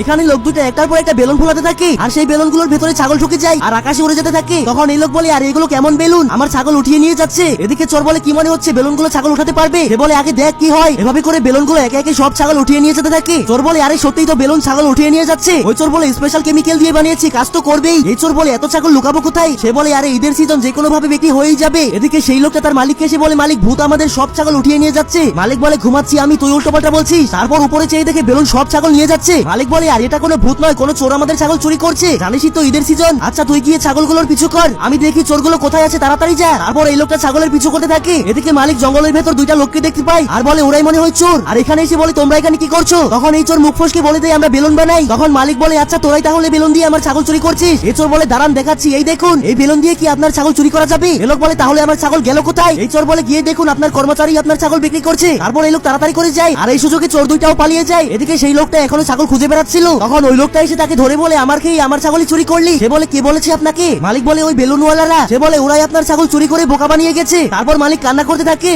এখানে লোক দুটো একটার পর একটা বেলুন ফোলাতে থাকে আর সেই বেলুন গুলোর ভেতরে ছাগল ঢুকে যায় আর আকাশে উড়ে যেতে থাকে। তখন এই লোক বলে, আর এগুলো কেমন বেলুন, আমার ছাগল উঠিয়ে নিয়ে যাচ্ছে। এদিকে চোর বলে, কি মনে হচ্ছে বেলুন গুলো ছাগল উঠাতে পারবে? সে বলে, আগে দেখ কি হয়। এভাবে করে বেলুন গুলো একে একে সব ছাগল উঠিয়ে নিয়ে যেতে থাকে। চোর বলে, আরে সত্যিই তো বেলুন ছাগল উঠিয়ে নিয়ে যাচ্ছে। ওই চোর বলে, স্পেশাল কেমিক্যাল দিয়ে বানিয়েছি, কাজ তো করবেই। এই চোর বলে, এত ছাগল লুকাবো কোথায়? সে বলে, আরে ঈদের সিজন যে কোনো ভাবে বিক্রি হয়েই যাবে। এদিকে সেই লোকটা তার মালিককে এসে বলে, মালিক ভূত আমাদের সব ছাগল উঠিয়ে নিয়ে যাচ্ছে। মালিক বলে, ঘুমাচ্ছি আমি, তুই উল্টো পাল্টা বলছিস। তারপর উপরে চেয়ে দেখে বেলুন সব ছাগল নিয়ে যাচ্ছে। মালিক বলে, আর এটা কোনো ভূত নয়, কোনো চোর আমাদের ছাগল চুরি করছে, জানিসই তো ঈদের সিজন। আচ্ছা তুই গিয়ে ছাগলগুলোর পিছু কর, আমি দেখি চোরগুলো কোথায় আছে, তাড়াতাড়ি যা। তারপর এই লোকটা ছাগলের পিছু করতে থাকে। এদিকে মালিক জঙ্গলের ভেতর দুইটা লোককে দেখতে পায় আর বলে, ওরাই মনে হয় চোর। আর এখানে এসে বলে, তোমরা এখানে কি করছো? তখন এই চোর মুখ ফসকে বলে দেয়, আমরা বেলুন বানাই। তখন মালিক বলে, আচ্ছা তোরাই তাহলে বেলুন দিয়ে আমার ছাগল চুরি করছিস? এই চোর বলে, দাঁড়ান দেখাচ্ছি, এই দেখুন, এই বেলুন দিয়ে কি আপনার ছাগল চুরি করা যাবে? এই লোক বলে, তাহলে আমার ছাগল গেল কোথায়? এই চোর বলে, গিয়ে দেখুন আপনার কর্মচারী আপনার ছাগল বিক্রি করছে। তারপর এই লোক তাড়াতাড়ি করে যায় আর এই সুযোগে চোর দুইটাও পালিয়ে যায়। এদিকে সেই লোকটা এখনো ছাগল খুঁজে বেড়াচ্ছিল। তখন ওই লোকটা এসে তাকে ধরে বলে, আমার খেয়ে আমার ছাগলই চুরি করলি? সে বলে, কে বলেছে আপনাকে? মালিক বলে, ওই বেলুনওয়ালারা। সে বলে, ওরাই আপনার ছাগল চুরি করে বোকা বানিয়ে গেছে। তারপর মালিক কান্না করতে থাকে।